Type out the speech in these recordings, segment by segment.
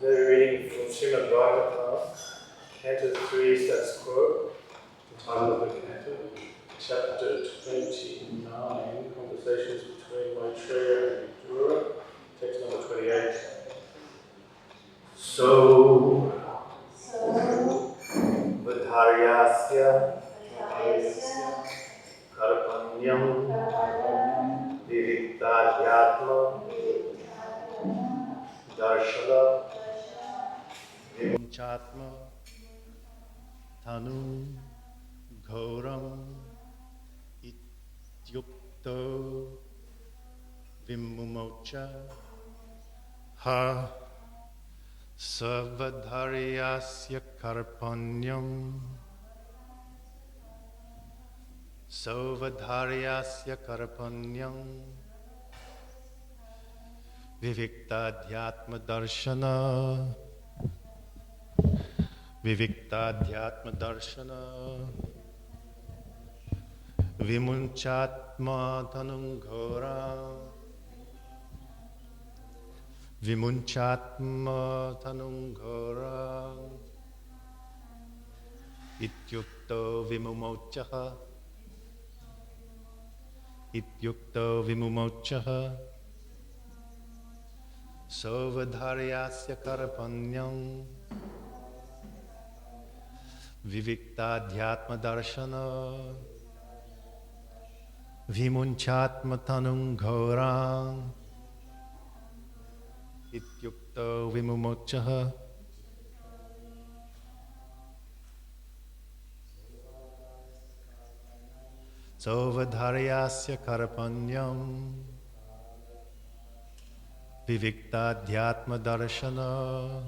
Today we're reading from Srimad Bhagavatam, Canto 3, Status Quo, the title of the canto, Chapter 29, Conversations between Maitreya and Vidura, text number 28. So, Vadharyasya Karpanyam Viviktadhyatma Darshana Vimunchatma Tanu Ghoram Ityukto Vimumocha Ha Savadharyasya Karpanyam Savadharyasya Karpanyam Viviktadhyatma Darshana Viviktadhyatma Darshana Vimunchatma Tanunghora Vimunchatma Tanunghora Ityukto Vimumochaha Ityukto Vimumochaha Sovadharyasya Karpanyam Viviktadhyatma Darshana Vimunchatma Tanunghora Ityukto Vimumochaha Sovadharyasya Karpanyam Viviktadhyatma darshana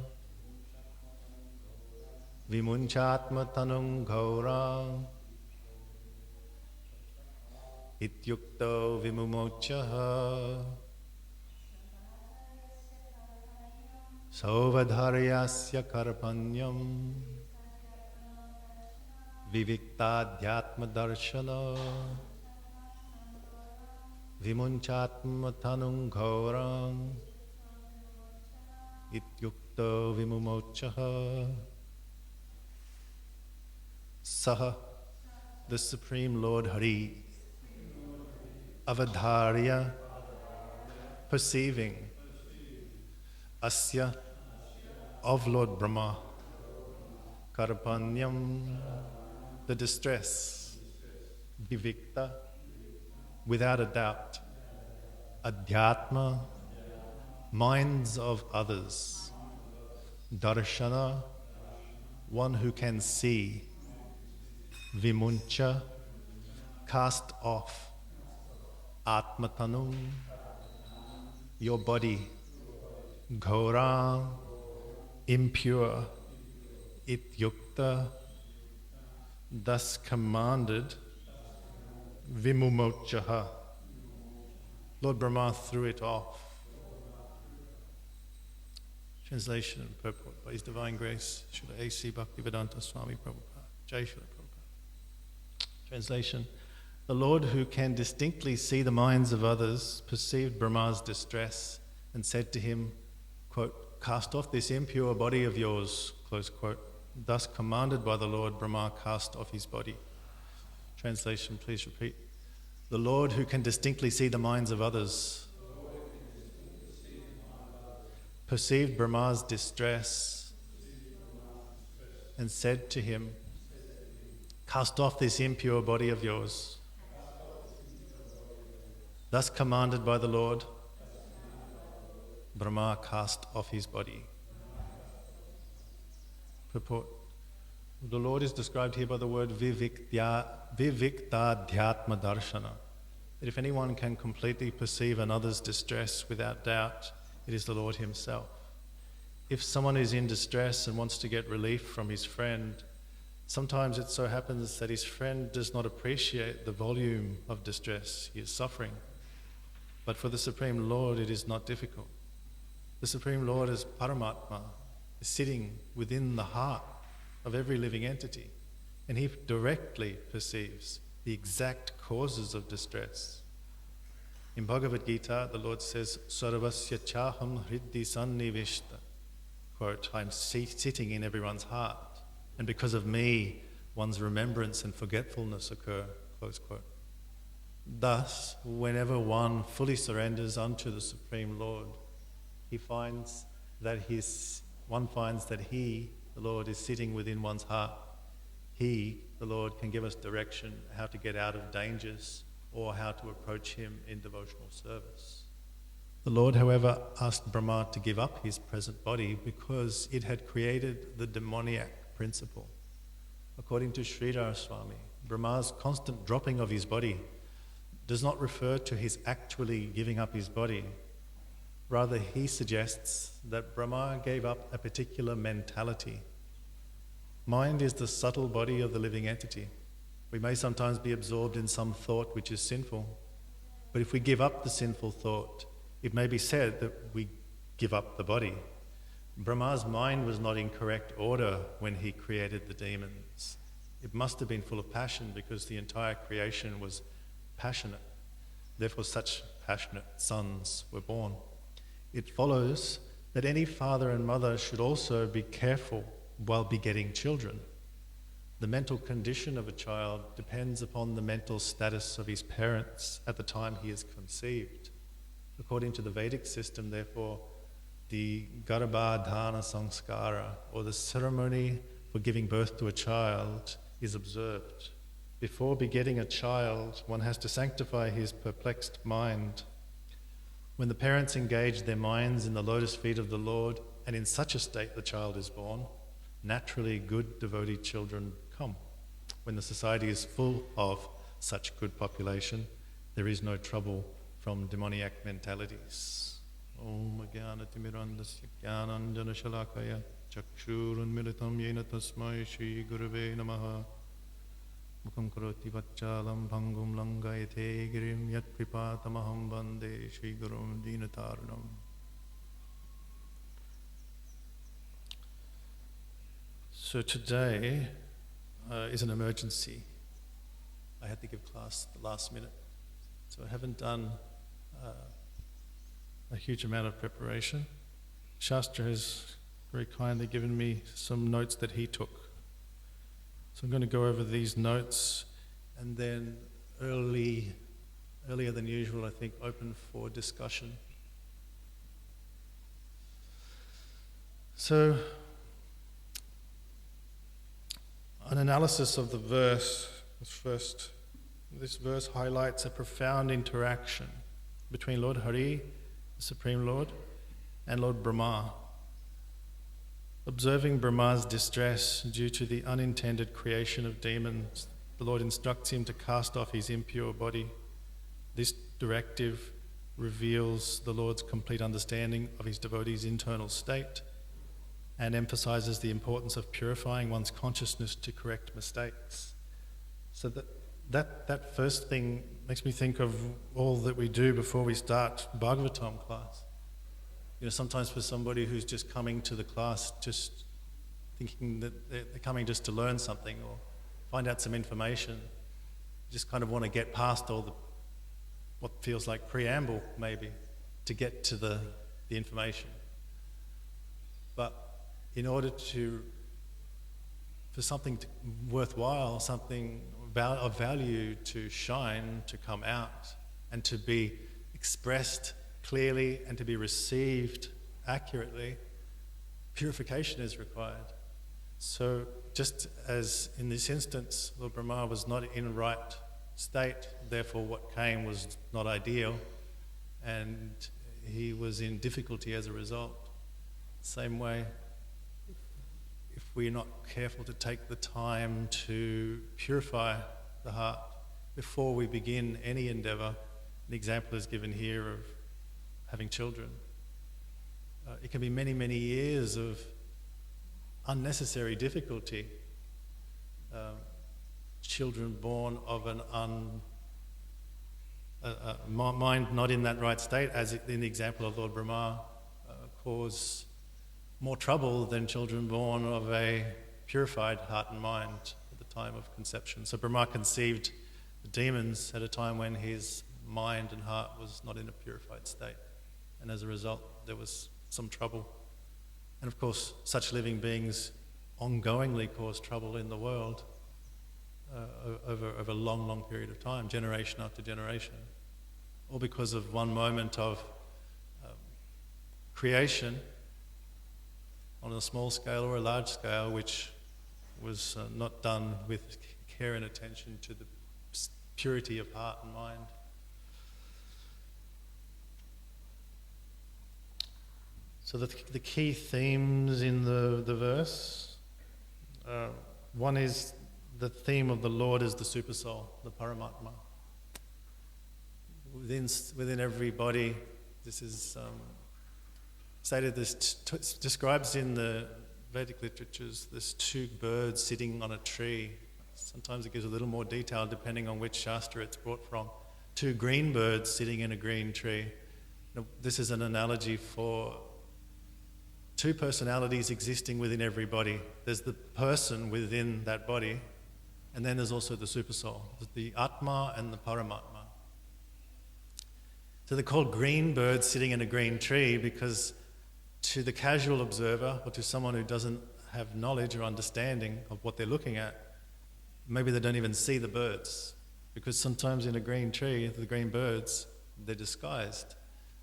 Vimunchatma tanung ghaurang Ityukto vimumochaha Sauvadharyasya karpanyam Viviktadhyatma darshana Vimunchatma tanung ghaurang Ityukto vimumochaha. Saha, the Supreme Lord Hari, Avadharya, perceiving, Asya, of Lord Brahma, Karpanyam, the distress, Vivikta, without a doubt, Adhyatma, minds of others, Darshana, one who can see, Vimuncha, cast off, Atmatanum, your body, Ghora, impure, Ityukta, thus commanded, Vimumochaha, Lord Brahma threw it off. Translation and purport by His Divine Grace, Srila A.C. Bhaktivedanta Swami Prabhupada. Jai Srila Prabhupada. Translation: the Lord who can distinctly see the minds of others perceived Brahma's distress and said to him, quote, cast off this impure body of yours, close quote. Thus commanded by the Lord, Brahma cast off his body. Translation, please repeat. The Lord who can distinctly see the minds of others perceived Brahma's distress and said to him, cast off this impure body of yours. Thus commanded by the Lord, Brahma cast off his body. Purport. The Lord is described here by the word viviktadhyatma darshana. That if anyone can completely perceive another's distress without doubt, it is the Lord Himself. If someone is in distress and wants to get relief from his friend, sometimes it so happens that his friend does not appreciate the volume of distress he is suffering. But for the Supreme Lord, it is not difficult. The Supreme Lord as Paramatma is sitting within the heart of every living entity, and He directly perceives the exact causes of distress. In Bhagavad Gita, the Lord says, Sarvasya chaham hriddi sannivishta. Quote, I'm sitting in everyone's heart, and because of me, one's remembrance and forgetfulness occur, close quote. Thus, whenever one fully surrenders unto the Supreme Lord, one finds that He, the Lord, is sitting within one's heart. He, the Lord, can give us direction how to get out of dangers or how to approach Him in devotional service. The Lord, however, asked Brahma to give up his present body because it had created the demoniac principle. According to Sridhar Swami, Brahma's constant dropping of his body does not refer to his actually giving up his body. Rather, he suggests that Brahma gave up a particular mentality. Mind is the subtle body of the living entity. We may sometimes be absorbed in some thought which is sinful, but if we give up the sinful thought, it may be said that we give up the body. Brahma's mind was not in correct order when he created the demons. It must have been full of passion because the entire creation was passionate. Therefore, such passionate sons were born. It follows that any father and mother should also be careful while begetting children. The mental condition of a child depends upon the mental status of his parents at the time he is conceived. According to the Vedic system, therefore, the Govardhana sanskara, or the ceremony for giving birth to a child, is observed. Before begetting a child, one has to sanctify his perplexed mind. When the parents engage their minds in the lotus feet of the Lord, and in such a state the child is born, naturally good devotee children come. When the society is full of such good population, there is no trouble from demoniac mentalities. Om Jnanatimirandasya Jnananjana Shalakaya Chakshurunmilitam Yena Tasmai Shri Gurave Namaha Mukham Karoti Vachalam Bhangum Langayate Girim Yat Kripatamaham Vande Shri Gurum Dinataranam. So today is an emergency. I had to give class the last minute, so I haven't done a huge amount of preparation. Shastra has very kindly given me some notes that he took. So I'm going to go over these notes and then earlier than usual, I think, open for discussion. So, an analysis of the verse first. This verse highlights a profound interaction between Lord Hari, the Supreme Lord, and Lord Brahma. Observing Brahma's distress due to the unintended creation of demons, the Lord instructs him to cast off his impure body. This directive reveals the Lord's complete understanding of his devotee's internal state and emphasizes the importance of purifying one's consciousness to correct mistakes. So that first thing makes me think of all that we do before we start Bhagavatam class. You know, sometimes for somebody who's just coming to the class just thinking that they're coming just to learn something or find out some information, just kind of want to get past all the what feels like preamble maybe to get to the information. But in order for something worthwhile, something of value to shine, to come out, and to be expressed clearly and to be received accurately, purification is required. So just as in this instance, Lord Brahma was not in right state, therefore what came was not ideal, and he was in difficulty as a result. Same way, if we're not careful to take the time to purify the heart before we begin any endeavour, an example is given here of having children. It can be many, many years of unnecessary difficulty. Children born of a mind not in that right state, as in the example of Lord Brahma, cause more trouble than children born of a purified heart and mind at the time of conception. So Brahma conceived the demons at a time when his mind and heart was not in a purified state. And as a result, there was some trouble. And of course, such living beings ongoingly cause trouble in the world over a long, long period of time, generation after generation, all because of one moment of creation on a small scale or a large scale, which was not done with care and attention to the purity of heart and mind. So the key themes in the verse, one is the theme of the Lord as the Supersoul, the Paramatma. Within every body, this is stated, this describes in the Vedic literatures, there's two birds sitting on a tree. Sometimes it gives a little more detail depending on which Shastra it's brought from. Two green birds sitting in a green tree. Now, this is an analogy for two personalities existing within every body. There's the person within that body, and then there's also the Supersoul, the Atma and the Paramatma. So they're called green birds sitting in a green tree because to the casual observer or to someone who doesn't have knowledge or understanding of what they're looking at, maybe they don't even see the birds, because sometimes in a green tree, the green birds, they're disguised.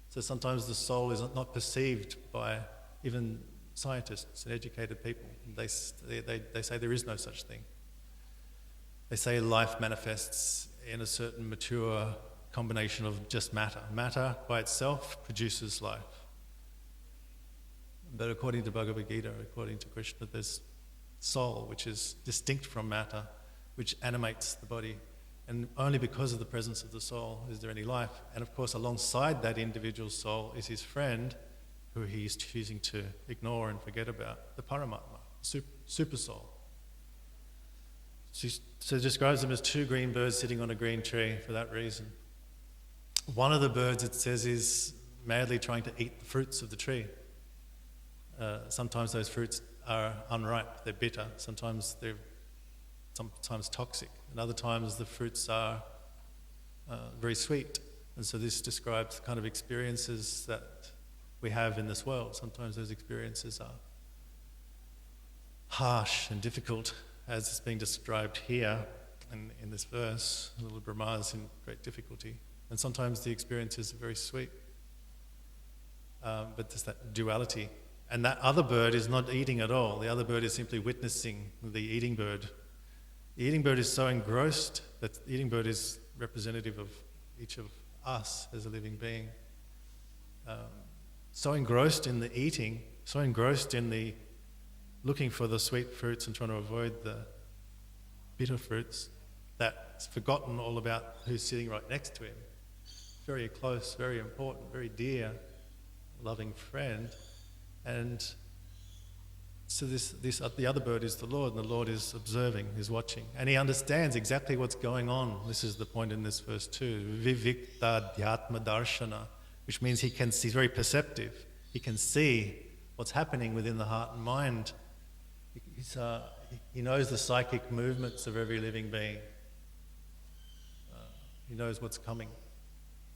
So sometimes the soul is not perceived by even scientists and educated people. They say there is no such thing. They say life manifests in a certain mature combination of just matter. Matter by itself produces life. But according to Bhagavad Gita, according to Krishna, there's soul, which is distinct from matter, which animates the body And only because of the presence of the soul is there any life. And of course, alongside that individual soul is his friend, who he's choosing to ignore and forget about, the Paramatma, super soul. So it describes them as two green birds sitting on a green tree for that reason. One of the birds, it says, is madly trying to eat the fruits of the tree. Sometimes those fruits are unripe, they're bitter. Sometimes they're toxic. And other times the fruits are very sweet. And so this describes the kind of experiences that we have in this world. Sometimes those experiences are harsh and difficult, as is being described here in this verse. Little Brahma is in great difficulty. And sometimes the experiences are very sweet. But there's that duality. And that other bird is not eating at all. The other bird is simply witnessing the eating bird. The eating bird is so engrossed that the eating bird is representative of each of us as a living being. So engrossed in the eating, so engrossed in the looking for the sweet fruits and trying to avoid the bitter fruits, that's forgotten all about who's sitting right next to him. Very close, very important, very dear, loving friend. And so the other bird is the Lord, and the Lord is observing, is watching. And he understands exactly what's going on. This is the point in this verse too. Vivikta dhyatma darshana, which means he's very perceptive. He can see what's happening within the heart and mind. He knows the psychic movements of every living being. He knows what's coming.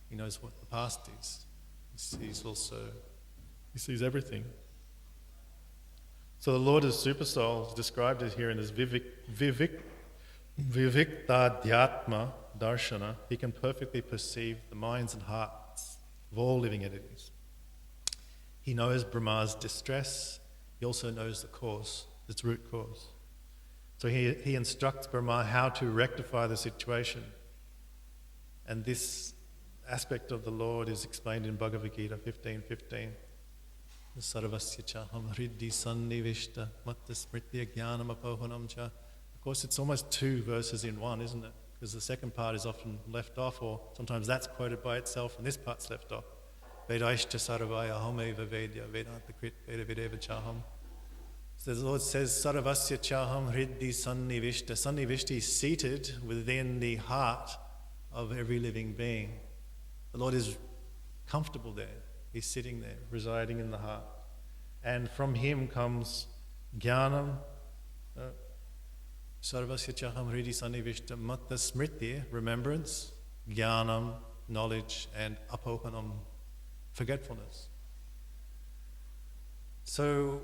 He knows what the past is. He sees everything. So the Lord as Super Soul is described as here in this vivikta dhyatma darshana. He can perfectly perceive the minds and hearts of all living entities. He knows Brahma's distress. He also knows the cause, its root cause. So he instructs Brahma how to rectify the situation. And this aspect of the Lord is explained in Bhagavad Gita 15:15. Sarvasya chaham hriddhi sannivishta matta smritya jnanam apohanam cha. Of course, it's almost two verses in one, isn't it? Because the second part is often left off, or sometimes that's quoted by itself and this part's left off. Vedaishta sarvaya ahomeva vedya vedanta krit veda videva chaham. So the Lord says, Sarvasya chaham hriddhi sannivishta. Sannivishta is seated within the heart of every living being. The Lord is comfortable there. He's sitting there, residing in the heart. And from him comes jnanam, sarvasya chaham hriddhi sannivishta matta smriti, remembrance, jnanam, knowledge, and apohanam, forgetfulness. So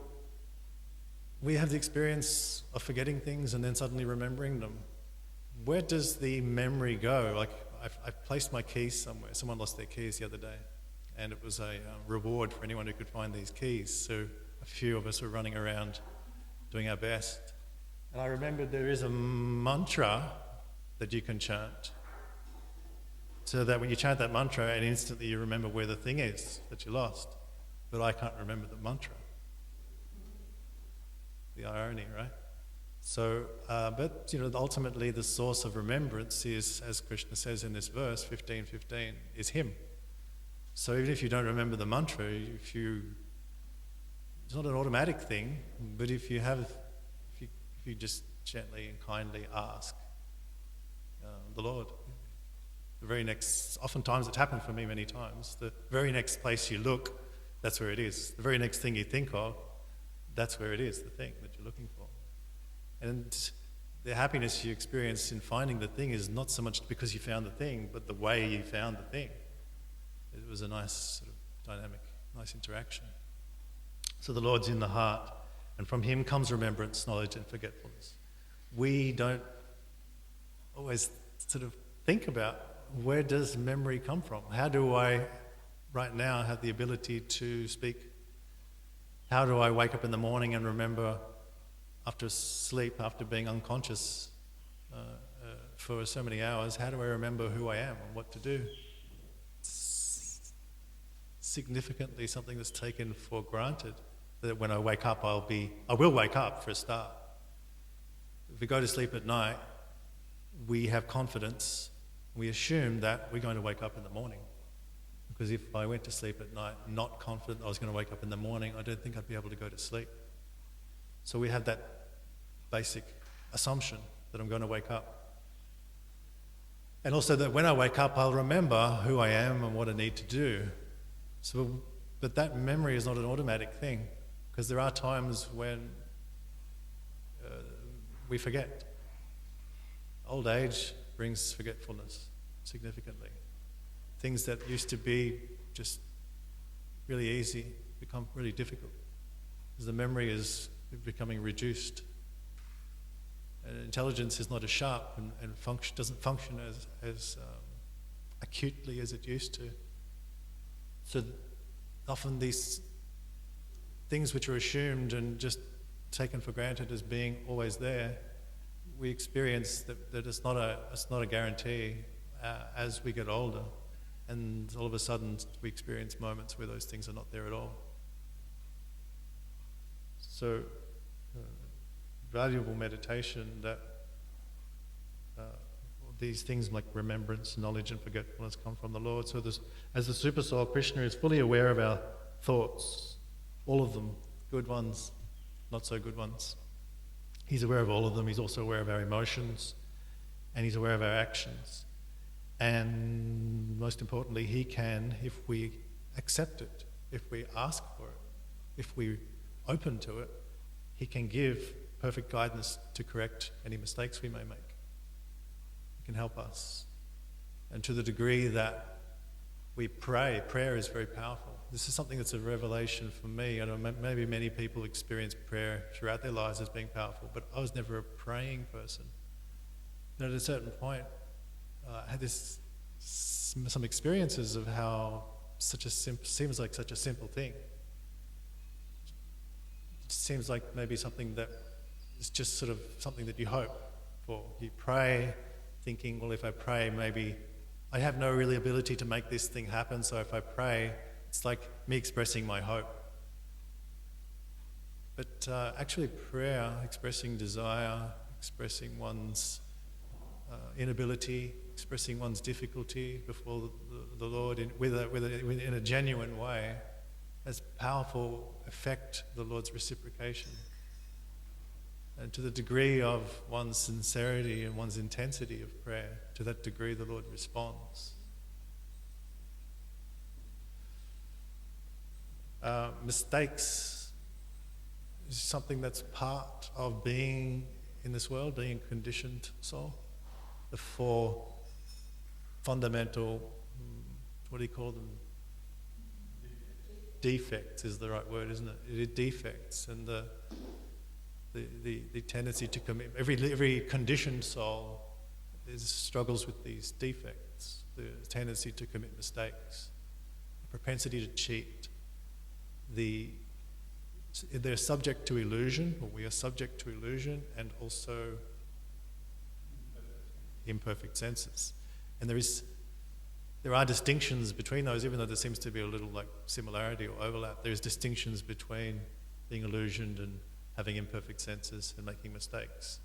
we have the experience of forgetting things and then suddenly remembering them. Where does the memory go? Like, I've placed my keys somewhere. Someone lost their keys the other day, and it was a reward for anyone who could find these keys. So a few of us were running around doing our best. And I remembered there is a mantra that you can chant, so that when you chant that mantra, and instantly you remember where the thing is that you lost. But I can't remember the mantra. The irony, right? So, but ultimately the source of remembrance is, as Krishna says in this verse, 15:15, is him. So even if you don't remember the mantra, it's not an automatic thing, but if you just gently and kindly ask the Lord, oftentimes it's happened for me many times, the very next place you look, that's where it is. The very next thing you think of, that's where it is, the thing that you're looking for. And the happiness you experience in finding the thing is not so much because you found the thing, but the way you found the thing. It was a nice sort of dynamic, nice interaction. So the Lord's in the heart, and from him comes remembrance, knowledge, and forgetfulness. We don't always sort of think about, where does memory come from? How do I right now have the ability to speak? How do I wake up in the morning and remember after sleep, after being unconscious for so many hours, how do I remember who I am and what to do? It's significantly something that's taken for granted, that when I wake up, I will wake up for a start. If we go to sleep at night, we have confidence, we assume that we're going to wake up in the morning. Because if I went to sleep at night not confident I was going to wake up in the morning, I don't think I'd be able to go to sleep. So we have that basic assumption that I'm going to wake up. And also that when I wake up, I'll remember who I am and what I need to do. But that memory is not an automatic thing, because there are times when we forget. Old age brings forgetfulness significantly. Things that used to be just really easy become really difficult, because the memory is becoming reduced. And intelligence is not as sharp and doesn't function as acutely as it used to. So often these things which are assumed and just taken for granted as being always there, we experience that it's not a guarantee as we get older. And all of a sudden we experience moments where those things are not there at all. So valuable meditation that these things like remembrance, knowledge and forgetfulness come from the Lord. So as the Super Soul, Krishna is fully aware of our thoughts, all of them, good ones, not so good ones. He's aware of all of them. He's also aware of our emotions, and he's aware of our actions. And most importantly, he can, if we accept it, if we ask for it, if we open to it, he can give perfect guidance to correct any mistakes we may make. He can help us. And to the degree that we pray, prayer is very powerful. This is something that's a revelation for me. I know maybe many people experience prayer throughout their lives as being powerful, but I was never a praying person. And at a certain point, I had some experiences of how seems like such a simple thing. It seems like maybe something that is just sort of something that you hope for. You pray thinking, well, if I pray, maybe I have no really ability to make this thing happen, so if I pray, it's like me expressing my hope. But actually prayer, expressing desire, expressing one's inability, expressing one's difficulty before the Lord in a genuine way, has powerful effect, the Lord's reciprocation. And to the degree of one's sincerity and one's intensity of prayer, to that degree the Lord responds. Mistakes is something that's part of being in this world, being a conditioned soul. The four fundamental, what do you call them? Defects is the right word, isn't it? It is defects, and the tendency to commit. Every conditioned soul struggles with these defects, the tendency to commit mistakes, the propensity to cheat. They're subject to illusion, or we are subject to illusion, and also imperfect senses. And there are distinctions between those, even though there seems to be a little like similarity or overlap. There's distinctions between being illusioned and having imperfect senses and making mistakes.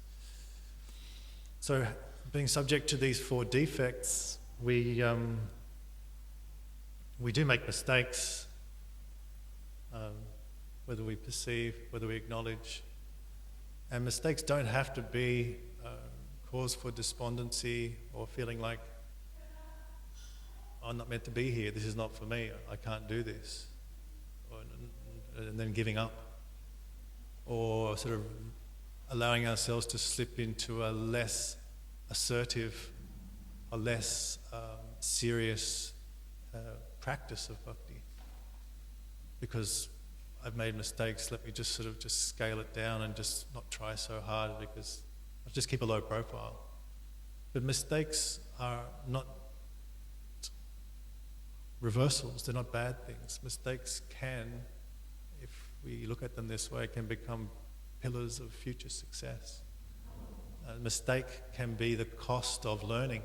So being subject to these four defects, we do make mistakes, whether we perceive, whether we acknowledge. And mistakes don't have to be cause for despondency or feeling like, I'm not meant to be here, this is not for me, I can't do this, and then giving up, or sort of allowing ourselves to slip into a less assertive, a less serious practice of bhakti. Because I've made mistakes, let me just sort of just scale it down and just not try so hard, because I'll just keep a low profile. But mistakes are not reversals, they're not bad things. Mistakes can, if we look at them this way, can become pillars of future success. A mistake can be the cost of learning.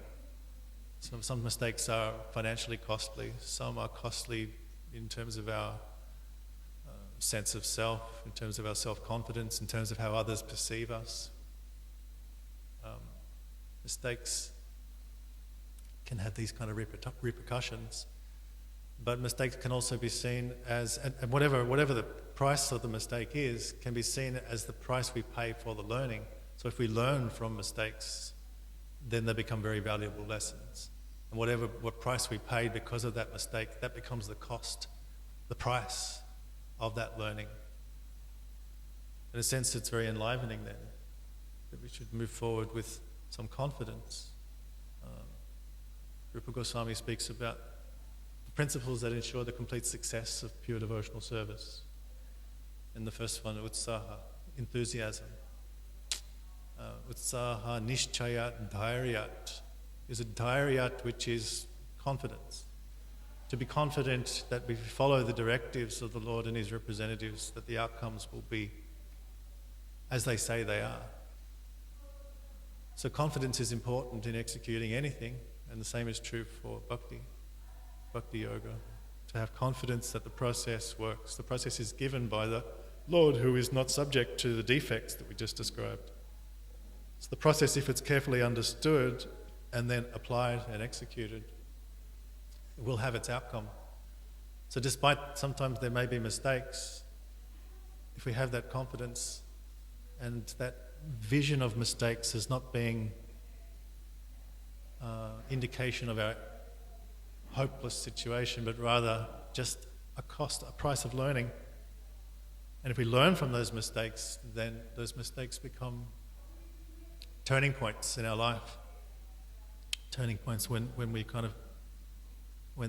Some mistakes are financially costly, some are costly in terms of our sense of self, in terms of our self-confidence, in terms of how others perceive us. Mistakes can have these kind of repercussions, but mistakes can also be seen as, and whatever the price of the mistake is, can be seen as the price we pay for the learning. So if we learn from mistakes, then they become very valuable lessons. And what price we paid because of that mistake, that becomes the cost, the price of that learning. In a sense, it's very enlivening then, that we should move forward with some confidence. Rupa Goswami speaks about the principles that ensure the complete success of pure devotional service. In the first one, utsaha, enthusiasm. Utsaha, nishchayat, dhairyat. Is a dhairyat which is confidence. To be confident that if we follow the directives of the Lord and His representatives, that the outcomes will be as they say they are. So confidence is important in executing anything, and the same is true for bhakti yoga. To have confidence that the process works. The process is given by the Lord, who is not subject to the defects that we just described. So the process, if it's carefully understood and then applied and executed, it will have its outcome. So despite sometimes there may be mistakes, if we have that confidence and that vision of mistakes as not being indication of our hopeless situation, but rather just a price of learning. And if we learn from those mistakes, then those mistakes become turning points in our life. Turning points when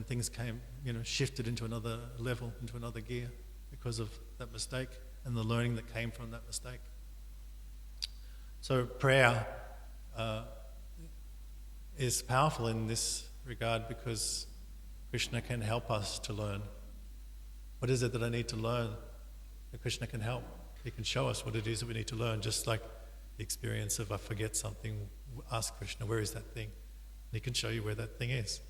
things came, shifted into another level, into another gear because of that mistake and the learning that came from that mistake. So prayer is powerful in this regard because Krishna can help us to learn. What is it that I need to learn? And Krishna can help. He can show us what it is that we need to learn, just like the experience of I forget something, ask Krishna, where is that thing? And He can show you where that thing is.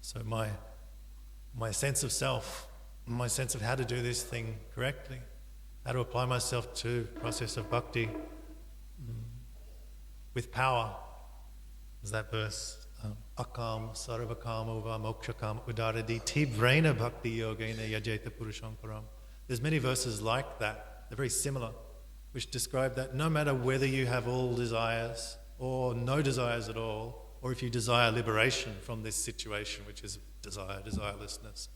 So my sense of self, my sense of how to do this thing correctly, how to apply myself to the process of bhakti with power, is that verse, akam sarvakam uva mokshakam udaradi tivrena bhakti yogena yajeta purusham param. There's many verses like that, they're very similar, which describe that no matter whether you have all desires or no desires at all, or if you desire liberation from this situation, which is desirelessness.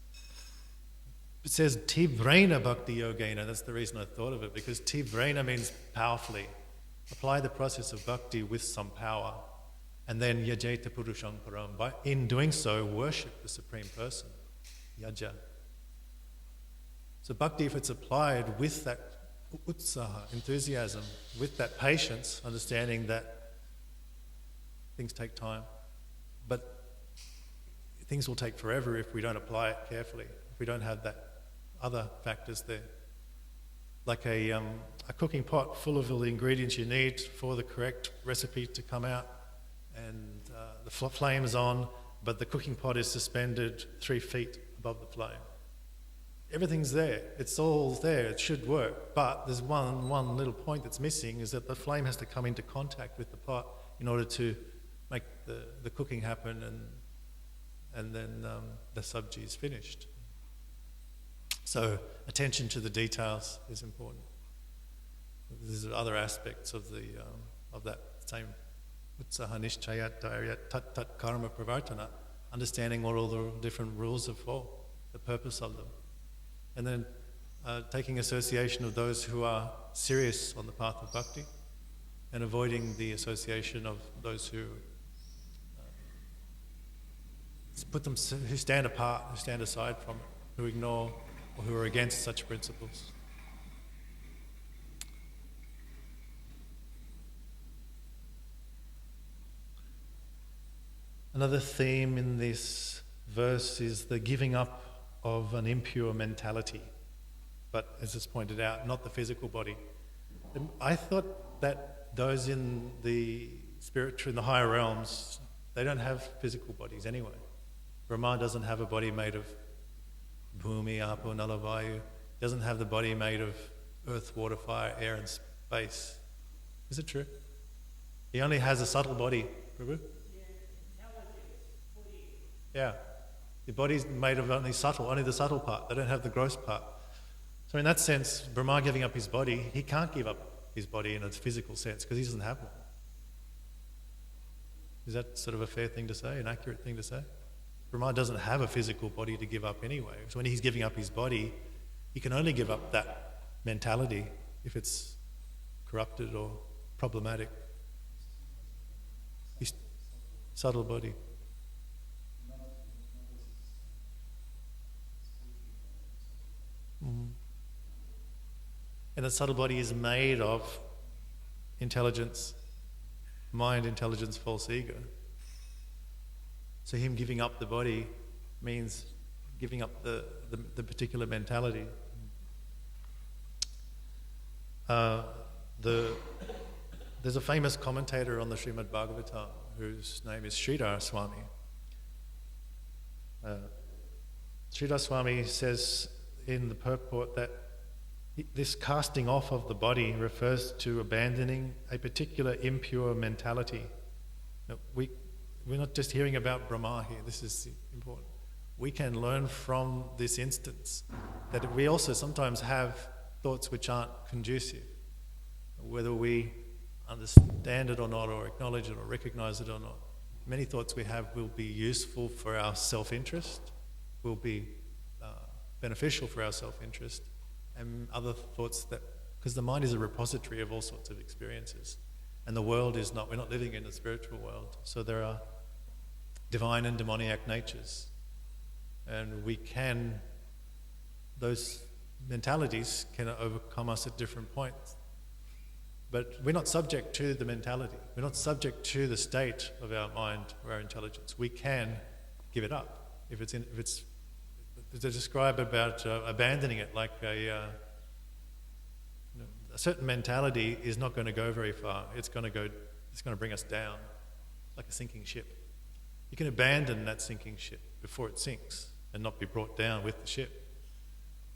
It says tivrena bhakti yogena, that's the reason I thought of it, because tivrena means powerfully. Apply the process of bhakti with some power, and then yajeta purusham param. In doing so, worship the Supreme Person, yaja. So bhakti, if it's applied with that utsaha, enthusiasm, with that patience, understanding that things take time, but things will take forever if we don't apply it carefully, if we don't have that other factors there. Like a cooking pot full of all the ingredients you need for the correct recipe to come out, and the flame is on, but the cooking pot is suspended 3 feet above the flame. Everything's there, it's all there, it should work, but there's one little point that's missing, is that the flame has to come into contact with the pot in order to make the cooking happen, and then the sabji is finished. So attention to the details is important. There's other aspects of that same utsaha nishchayat dhairyat tat tat karma pravartana, understanding what all the different rules are for, the purpose of them. And then taking association of those who are serious on the path of bhakti, and avoiding the association of those who who stand apart, who stand aside from it, who ignore or who are against such principles. Another theme in this verse is the giving up of an impure mentality, but as it's pointed out, not the physical body. I thought that those in the spiritual, in the higher realms, they don't have physical bodies anyway. Brahma doesn't have a body made of bhumi, apo, nala, vayu. Doesn't have the body made of earth, water, fire, air and space. Is it true? He only has a subtle body Prabhu? Yeah. The body's made of only the subtle part. They don't have the gross part. So in that sense, Brahma giving up his body, he can't give up his body in a physical sense because he doesn't have one. Is that sort of a fair thing to say, an accurate thing to say? Brahma doesn't have a physical body to give up anyway. So when he's giving up his body, he can only give up that mentality if it's corrupted or problematic. His subtle body. Mm-hmm. And the subtle body is made of intelligence, mind, intelligence, false ego. So him giving up the body means giving up the particular mentality. There's a famous commentator on the Srimad Bhagavatam whose name is Sridhar Swami. Sridhar Swami says in the purport that this casting off of the body refers to abandoning a particular impure mentality. Now, we're not just hearing about Brahma here, this is important. We can learn from this instance that we also sometimes have thoughts which aren't conducive. Whether we understand it or not, or acknowledge it or recognize it or not, many thoughts we have will be useful for our self-interest, will be beneficial for our self-interest, and other thoughts that, because the mind is a repository of all sorts of experiences, and the world is not, we're not living in a spiritual world, so there are divine and demoniac natures, and those mentalities can overcome us at different points. But we're not subject to the mentality. We're not subject to the state of our mind or our intelligence. We can give it up. If it's to describe about abandoning it, like a certain mentality is not going to go very far. It's going to bring us down, like a sinking ship. You can abandon that sinking ship before it sinks and not be brought down with the ship.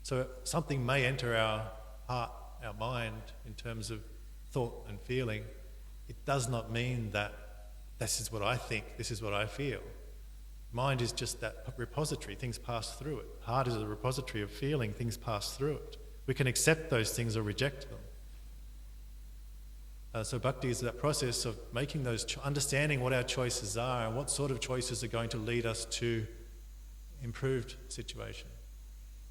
So something may enter our heart, our mind, in terms of thought and feeling. It does not mean that this is what I think, this is what I feel. Mind is just that repository, things pass through it. Heart is a repository of feeling, things pass through it. We can accept those things or reject them. So bhakti is that process of making those, understanding what our choices are and what sort of choices are going to lead us to improved situation,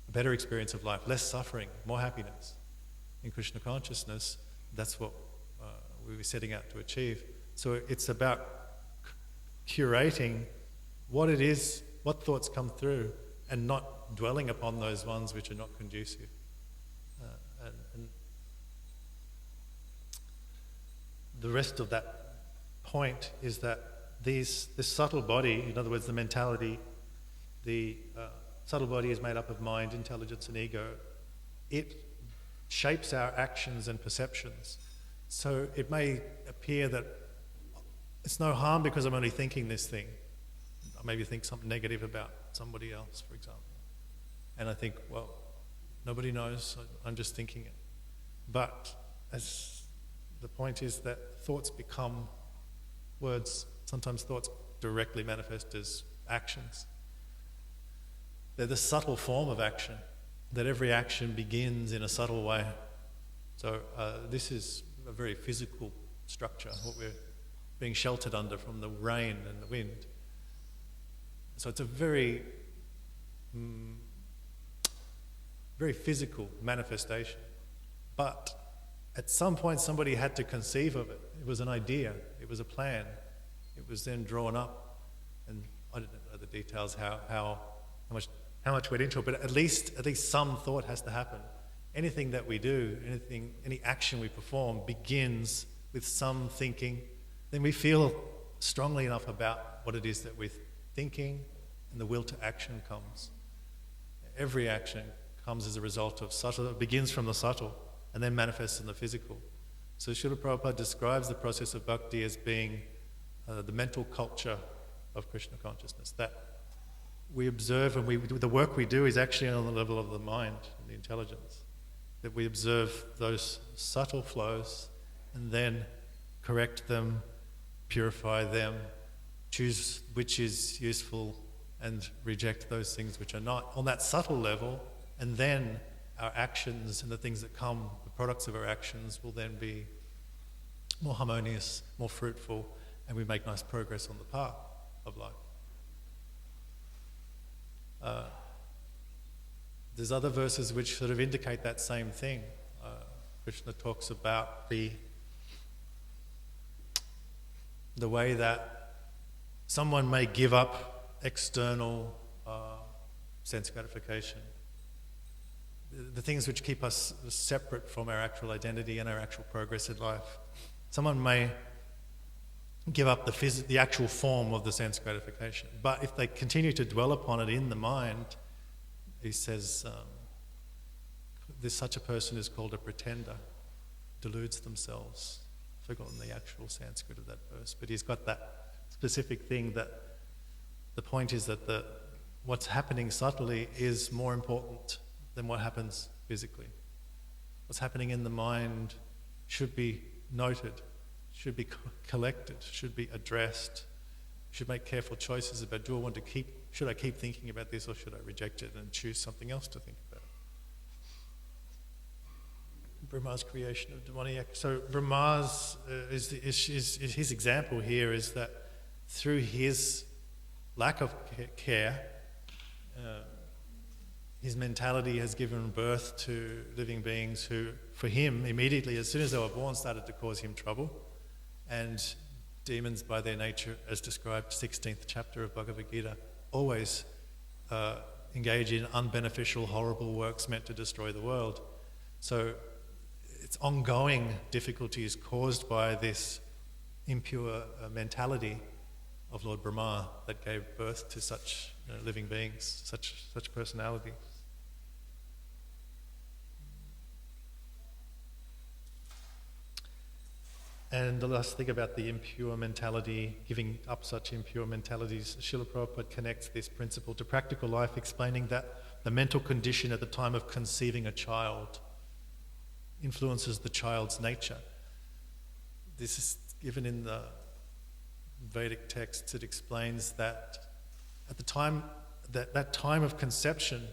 a better experience of life, less suffering, more happiness. In Krishna consciousness, that's what we were setting out to achieve. So it's about curating what it is, what thoughts come through, and not dwelling upon those ones which are not conducive. And the rest of that point is that this subtle body, in other words, the mentality, the subtle body is made up of mind, intelligence, and ego. It shapes our actions and perceptions. So it may appear that it's no harm because I'm only thinking this thing. I maybe think something negative about somebody else, for example. And I think, well, nobody knows, I'm just thinking it. But as the point is that thoughts become words. Sometimes thoughts directly manifest as actions. They're the subtle form of action, that every action begins in a subtle way. So this is a very physical structure, what we're being sheltered under from the rain and the wind. So it's a very, very physical manifestation. But at some point somebody had to conceive of it. It was an idea, it was a plan. It was then drawn up, and I don't know the details how much went into it, but at least some thought has to happen. Anything that we do, any action we perform begins with some thinking. Then we feel strongly enough about what it is that we're thinking, and the will to action comes. Every action comes as a result of subtle, it begins from the subtle and then manifests in the physical. So Srila Prabhupada describes the process of bhakti as being the mental culture of Krishna consciousness, that we observe, and the work we do is actually on the level of the mind and the intelligence, that we observe those subtle flows and then correct them, purify them, choose which is useful and reject those things which are not, on that subtle level, and then our actions and the things that come, the products of our actions, will then be more harmonious, more fruitful, and we make nice progress on the path of life. There's other verses which sort of indicate that same thing. Krishna talks about the way that someone may give up external sense gratification, the things which keep us separate from our actual identity and our actual progress in life. Someone may give up the actual form of the sense gratification, but if they continue to dwell upon it in the mind, he says, such a person is called a pretender, deludes themselves. I've forgotten the actual Sanskrit of that verse, but he's got that specific thing that the point is that what's happening subtly is more important than what happens physically. What's happening in the mind should be noted, should be collected, should be addressed. Should make careful choices about, should I keep thinking about this, or should I reject it and choose something else to think about? Brahma's creation of demoniac. So Brahma's his example here is that through his lack of care, his mentality has given birth to living beings who, for him, immediately, as soon as they were born, started to cause him trouble. And demons, by their nature, as described 16th chapter of Bhagavad Gita, always engage in unbeneficial, horrible works meant to destroy the world. So it's ongoing difficulties caused by this impure mentality of Lord Brahma that gave birth to such living beings, such personalities. And the last thing about the impure mentality, giving up such impure mentalities, Srila Prabhupada connects this principle to practical life, explaining that the mental condition at the time of conceiving a child influences the child's nature. This is given in the Vedic texts. It explains that at the time, that time of conception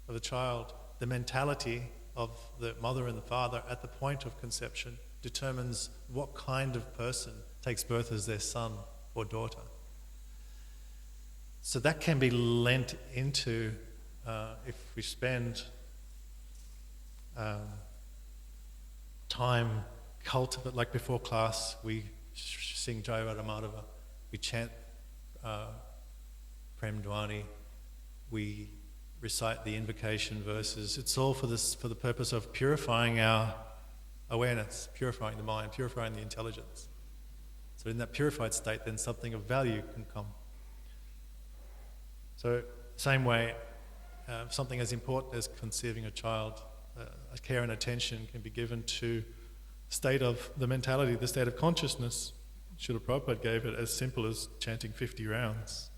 of the child, the mentality of the mother and the father at the point of conception determines what kind of person takes birth as their son or daughter. So that can be lent into if we spend time cultivate, like before class, we sing Jai Radha Madhava, we chant Prem Dwani, we recite the invocation verses. It's all for the purpose of purifying our awareness, purifying the mind, purifying the intelligence. So in that purified state, then something of value can come. So same way, something as important as conceiving a child, care and attention can be given to the state of the mentality, the state of consciousness. Srila Prabhupada gave it as simple as chanting 50 rounds.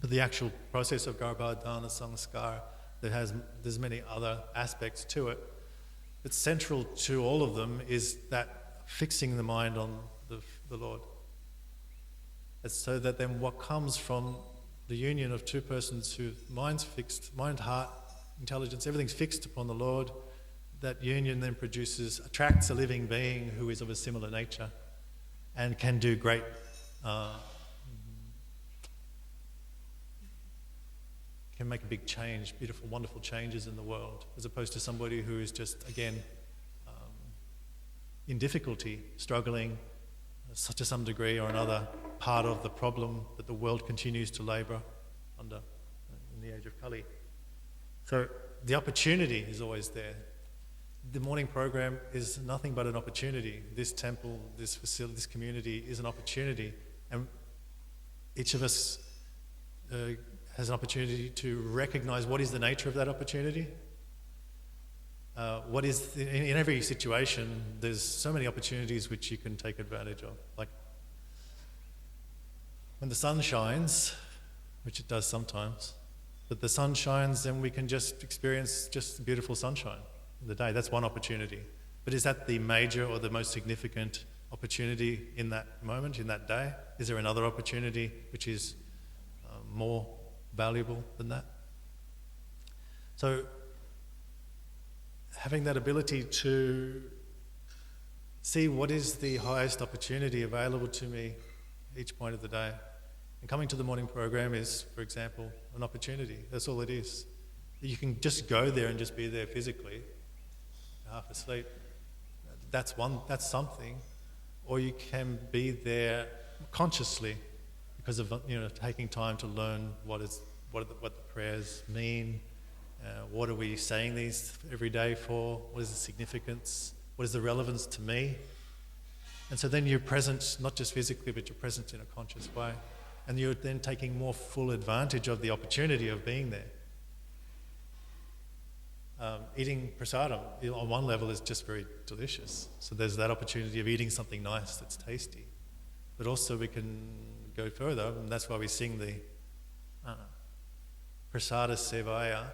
But the actual process of Govardhana, Sanskara, there's many other aspects to it. But central to all of them is that fixing the mind on the Lord. It's so that then what comes from the union of two persons whose mind's fixed, mind, heart, intelligence, everything's fixed upon the Lord, that union then attracts a living being who is of a similar nature and can do great can make a big change, beautiful, wonderful changes in the world, as opposed to somebody who is just, again, in difficulty, struggling, to some degree or another, part of the problem that the world continues to labour under in the age of Kali. So the opportunity is always there. The morning program is nothing but an opportunity. This temple, this facility, this community is an opportunity, and each of us has an opportunity to recognise what is the nature of that opportunity. What is in every situation, there's so many opportunities which you can take advantage of. Like when the sun shines, which it does sometimes, but the sun shines, then we can just experience just beautiful sunshine in the day. That's one opportunity. But is that the major or the most significant opportunity in that moment, in that day? Is there another opportunity which is more valuable than that? So having that ability to see what is the highest opportunity available to me each point of the day. And coming to the morning program is, for example, an opportunity. That's all it is. You can just go there and just be there physically, half asleep. That's something. Or you can be there consciously because of taking time to learn what the prayers mean. What are we saying these every day for? What is the significance? What is the relevance to me? And so then you're present, not just physically, but you're present in a conscious way. And you're then taking more full advantage of the opportunity of being there. Eating prasadam, on one level, is just very delicious. So there's that opportunity of eating something nice that's tasty. But also we can go further, and that's why we sing the prasada sevaya,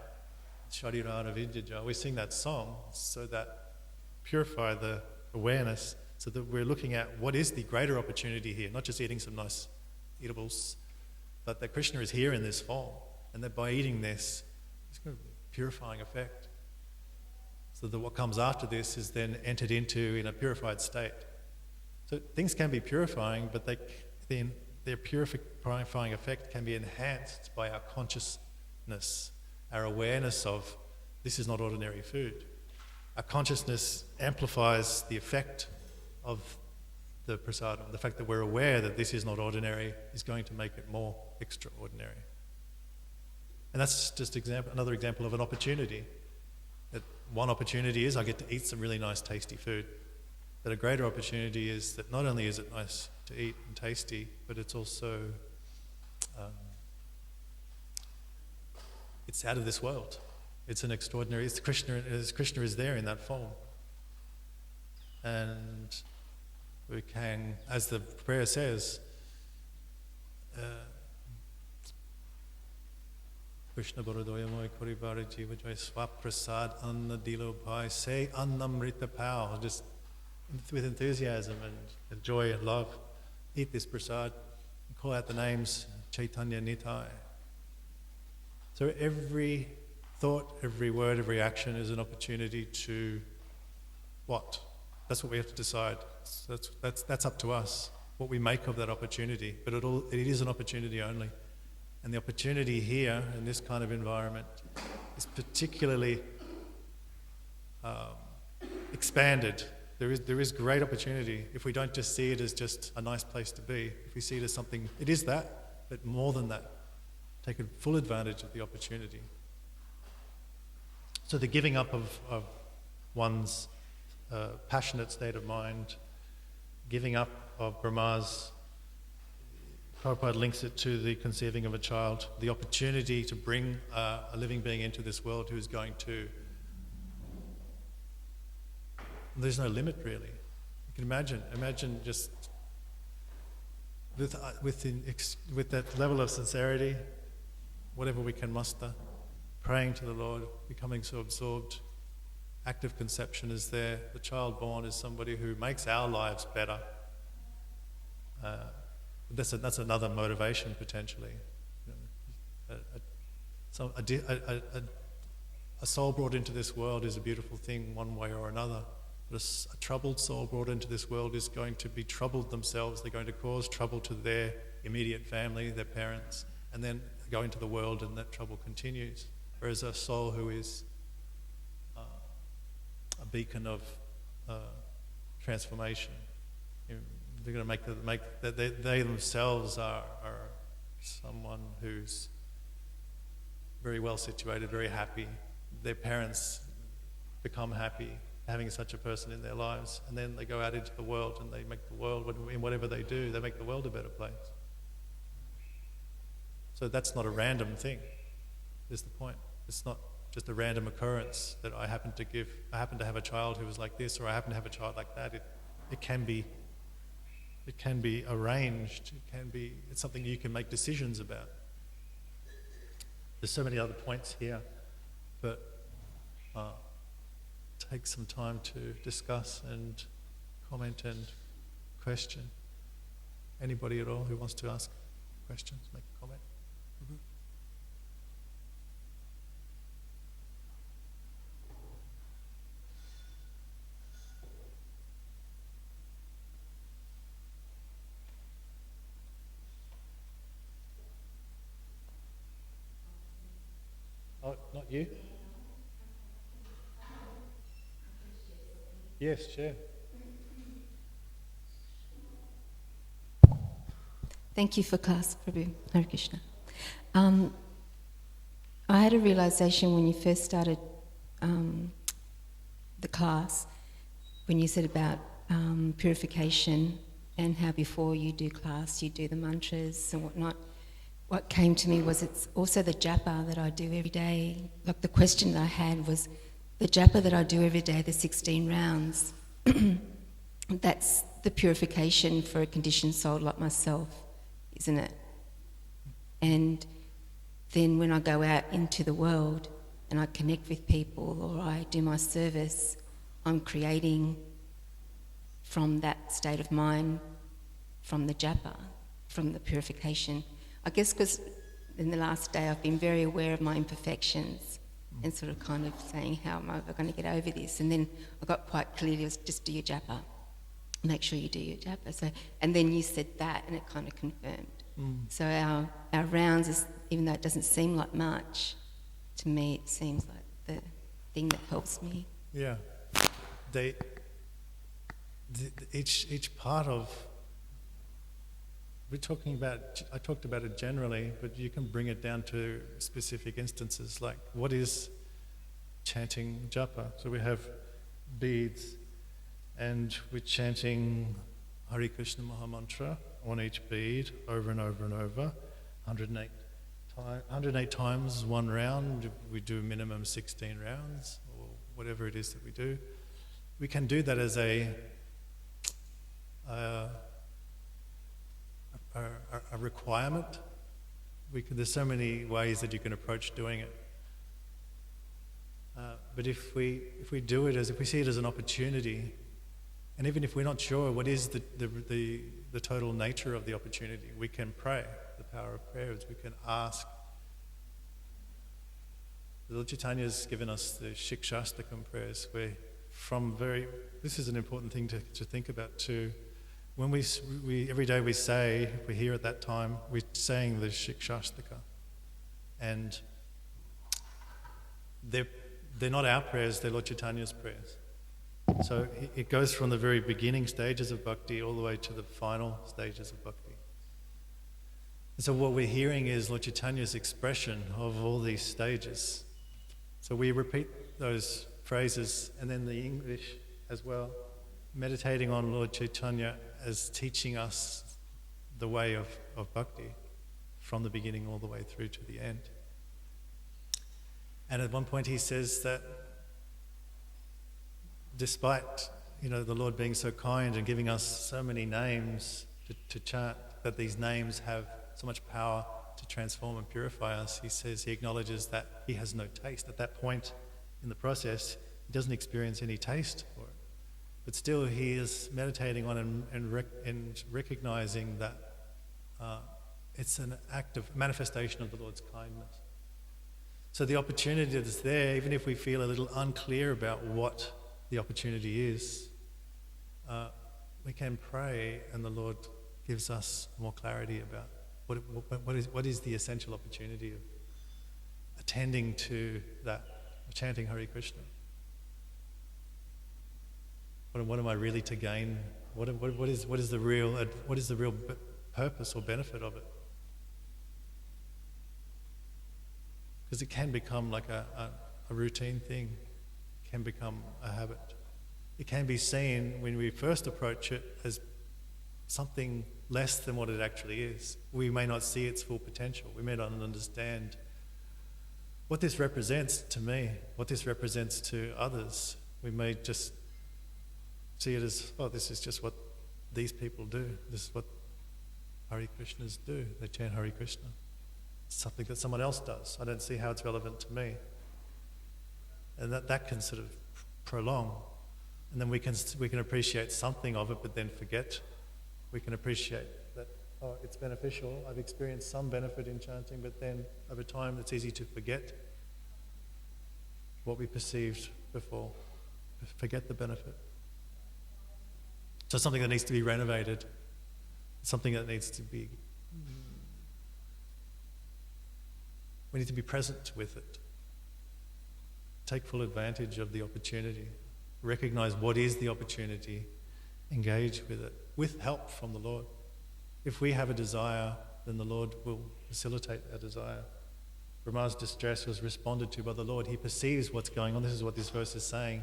sharirana vidyaja. We sing that song so that purify the awareness, so that we're looking at what is the greater opportunity here, not just eating some nice eatables, but that Krishna is here in this form, and that by eating this, it's got a purifying effect. So that what comes after this is then entered into in a purified state. So things can be purifying, but their purifying effect can be enhanced by our consciousness, our awareness of this is not ordinary food. Our consciousness amplifies the effect of the prasadam. The fact that we're aware that this is not ordinary is going to make it more extraordinary. And that's just another example of an opportunity. That one opportunity is I get to eat some really nice tasty food. But a greater opportunity is that not only is it nice to eat and tasty, but it's also it's out of this world. It's an extraordinary. Krishna is there in that form, and we can, as the prayer says, Krishna Borodoyamoy Koribari Jiva Joy Swap Prasad Anna Dilo Pai, say Annamrita Pao, just with enthusiasm and joy and love, eat this prasad and call out the names Chaitanya Nitai. So every thought, every word, every action is an opportunity to what? That's what we have to decide. That's up to us, what we make of that opportunity. But it is an opportunity only. And the opportunity here, in this kind of environment, is particularly expanded. There is great opportunity if we don't just see it as just a nice place to be. If we see it as something, it is that, but more than that. Take full advantage of the opportunity. So the giving up of one's passionate state of mind, giving up of Brahma's, Prabhupada links it to the conceiving of a child, the opportunity to bring a living being into this world who is going to... There's no limit, really. You can imagine just with that level of sincerity, whatever we can muster, praying to the Lord, becoming so absorbed. Active conception is there. The child born is somebody who makes our lives better. That's another motivation potentially. A soul brought into this world is a beautiful thing one way or another. But a troubled soul brought into this world is going to be troubled themselves. They're going to cause trouble to their immediate family, their parents, and then go into the world and that trouble continues. Whereas a soul who is a beacon of transformation, they're going to make that they themselves are someone who's very well situated, very happy. Their parents become happy having such a person in their lives, and then they go out into the world and they make the world, in whatever they do, they make the world a better place. So that's not a random thing, is the point. It's not just a random occurrence that I happen to have a child who was like this, or I happen to have a child like that. It can be arranged. It's something you can make decisions about. There's so many other points here, but take some time to discuss and comment and question? Anybody at all who wants to ask questions, make a comment? Oh, not you? Yes, share. Thank you for class, Prabhu. Hare Krishna. I had a realization when you first started the class, when you said about purification and how before you do class, you do the mantras and whatnot. What came to me was it's also the japa that I do every day. Like the question that I had was the japa that I do every day, the 16 rounds, that's the purification for a conditioned soul like myself, isn't it? And then when I go out into the world and I connect with people or I do my service, I'm creating from that state of mind, from the japa, from the purification. I guess because in the last day I've been very aware of my imperfections and sort of kind of saying, how am I ever going to get over this? And then I got quite clearly, it was just do your japa. Make sure you do your japa. So, and then you said that and it kind of confirmed. So our rounds, is, even though it doesn't seem like much, to me it seems like the thing that helps me. Yeah. Each part of... I talked about it generally, but you can bring it down to specific instances, like what is chanting japa? So we have beads, and we're chanting Hare Krishna Mahamantra on each bead over and over and over, 108 times one round. We do minimum 16 rounds, or whatever it is that we do. We can do that as a requirement. There's so many ways that you can approach doing it. But if we do it if we see it as an opportunity, and even if we're not sure what is the total nature of the opportunity, we can pray. The power of prayer is we can ask. The Lord Chaitanya has given us the Shikshastakam prayers, where this is an important thing to think about too. When we every day we say, if we're here at that time, we're saying the Shikshastaka. And they're not our prayers, they're Lord Chaitanya's prayers. So it goes from the very beginning stages of bhakti all the way to the final stages of bhakti. And so what we're hearing is Lord Chaitanya's expression of all these stages. So we repeat those phrases, and then the English as well, meditating on Lord Chaitanya as teaching us the way of bhakti from the beginning all the way through to the end. And at one point he says that despite the Lord being so kind and giving us so many names to chant, that these names have so much power to transform and purify us, he acknowledges that he has no taste. At that point in the process, he doesn't experience any taste for it. But still he is meditating on and recognizing that it's an act of manifestation of the Lord's kindness. So the opportunity that's there, even if we feel a little unclear about what the opportunity is, we can pray and the Lord gives us more clarity about what is the essential opportunity of attending to that, chanting Hare Krishna. What am I really to gain? What is the real purpose or benefit of it? Because it can become like a routine thing. It can become a habit. It can be seen when we first approach it as something less than what it actually is. We may not see its full potential. We may not understand what this represents to me, what this represents to others. We may just see it as, this is just what these people do. This is what Hare Krishnas do. They chant Hare Krishna. It's something that someone else does. I don't see how it's relevant to me. And that can sort of prolong. And then we can appreciate something of it, but then forget we can appreciate that, oh, it's beneficial. I've experienced some benefit in chanting, but then over time it's easy to forget what we perceived before, forget the benefit. So it's something that needs to be renovated, something that needs to be, we need to be present with it. Take full advantage of the opportunity. Recognize what is the opportunity. Engage with it, with help from the Lord. If we have a desire, then the Lord will facilitate our desire. Brahma's distress was responded to by the Lord. He perceives what's going on. This is what this verse is saying.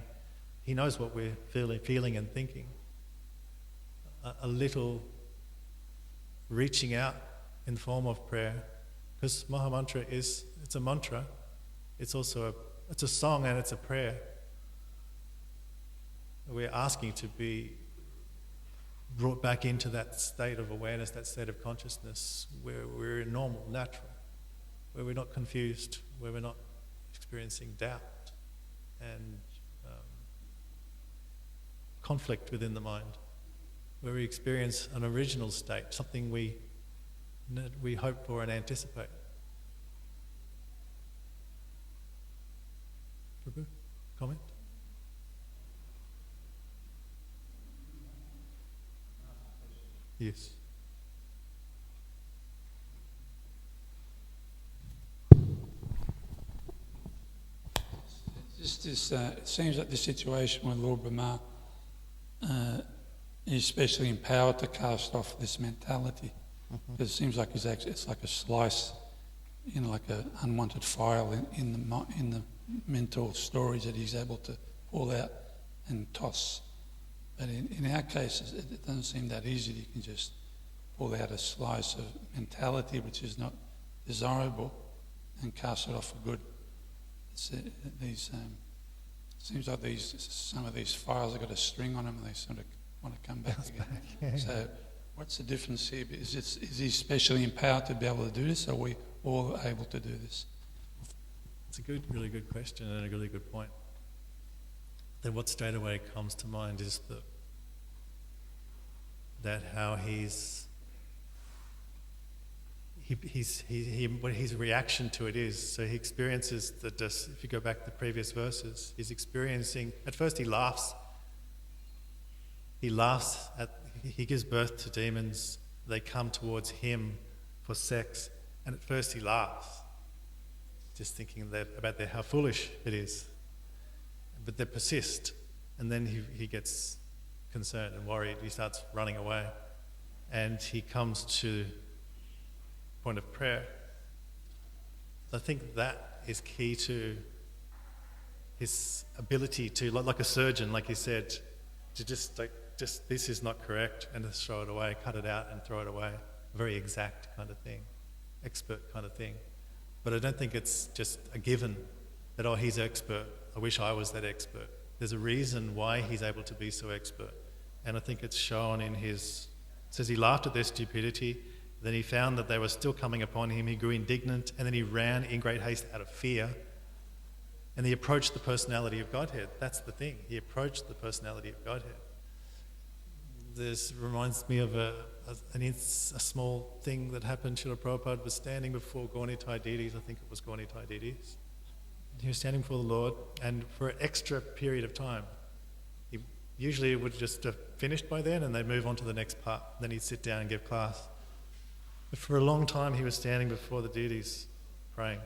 He knows what we're feeling and thinking. A little reaching out in the form of prayer, because Mahamantra it's a mantra. It's also it's a song and it's a prayer. We're asking to be brought back into that state of awareness, that state of consciousness where we're normal, natural, where we're not confused, where we're not experiencing doubt and conflict within the mind, where we experience an original state, something we hope for and anticipate. Prabhu, comment? Yes. It seems like the situation with Lord Brahma is especially empowered to cast off this mentality. Mm-hmm. It seems like it's like a slice, like an unwanted file in the mental storage that he's able to pull out and toss. But in our cases, it doesn't seem that easy. You can just pull out a slice of mentality which is not desirable and cast it off for good. Seems like some of these files have got a string on them and they sort of want to come back again. Yeah. So what's the difference here? Is he specially empowered to be able to do this, or are we all able to do this? It's a really good question and a really good point. Then what straight away comes to mind is that how what his reaction to it is. So he experiences that. If you go back to the previous verses, he's experiencing. At first, he laughs. He gives birth to demons. They come towards him for sex, and at first he laughs, just thinking about how foolish it is. But they persist, and then he gets concerned and worried. He starts running away, and he comes to point of prayer. I think that is key to his ability to, like a surgeon, like he said, to just this is not correct, and just throw it away, cut it out and throw it away. A very exact kind of thing, expert kind of thing. But I don't think it's just a given that, oh, he's expert, I wish I was that expert. There's a reason why he's able to be so expert. And I think it's shown in it says he laughed at their stupidity. Then he found that they were still coming upon him. He grew indignant, and then he ran in great haste out of fear. And he approached the personality of Godhead. That's the thing. He approached the personality of Godhead. This reminds me of a small thing that happened. Srila Prabhupada was standing before Gaunitai deities. I think it was Gaunitai deities. He was standing before the Lord, and for an extra period of time, usually it would just have finished by then, and they'd move on to the next part. Then he'd sit down and give class. But for a long time, he was standing before the deities, praying.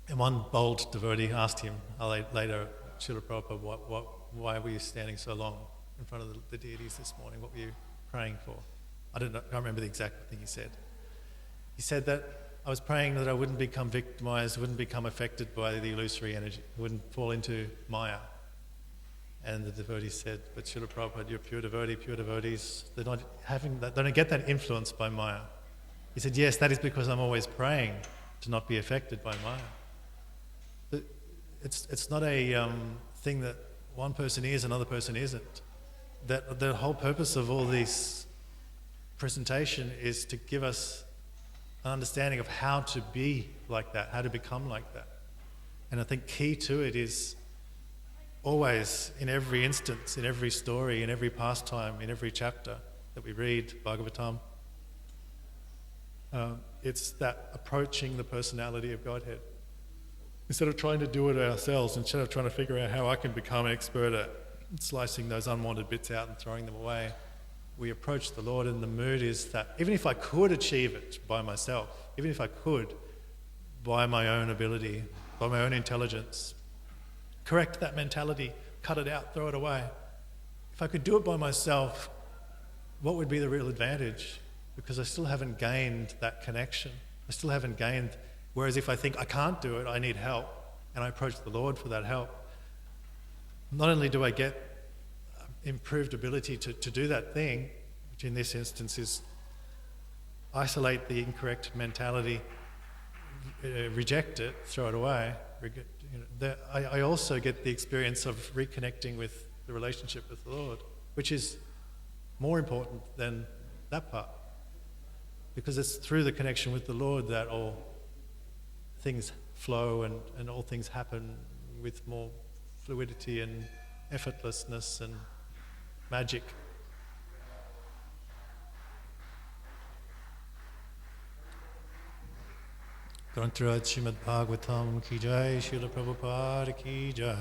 And one bold devotee asked him later, Srila Prabhupada, why were you standing so long in front of the deities this morning? What were you praying for? I can't remember the exact thing he said. He said that I was praying that I wouldn't become victimized, wouldn't become affected by the illusory energy, wouldn't fall into Maya. And the devotee said, but Srila Prabhupada, you're a pure devotee, pure devotees, they're not having that, they don't get that influence by Maya. He said, yes, that is because I'm always praying to not be affected by Maya. It's not a thing that one person is, another person isn't. That the whole purpose of all this presentation is to give us an understanding of how to be like that, how to become like that. And I think key to it is always, in every instance, in every story, in every pastime, in every chapter, that we read, Bhagavatam. It's that approaching the personality of Godhead. Instead of trying to do it ourselves, instead of trying to figure out how I can become an expert at slicing those unwanted bits out and throwing them away, we approach the Lord, and the mood is that even if I could achieve it by myself, even if I could, by my own ability, by my own intelligence, correct that mentality, cut it out, throw it away. If I could do it by myself, what would be the real advantage? Because I still haven't gained that connection. I still haven't gained. Whereas if I think I can't do it, I need help, and I approach the Lord for that help, not only do I get improved ability to do that thing, which in this instance is isolate the incorrect mentality, reject it, throw it away. I also get the experience of reconnecting with the relationship with the Lord, which is more important than that part. Because it's through the connection with the Lord that all things flow and all things happen with more fluidity and effortlessness and magic. Grantaraj Srimad Bhagavatam ki jai, Srila Prabhupada ki jai.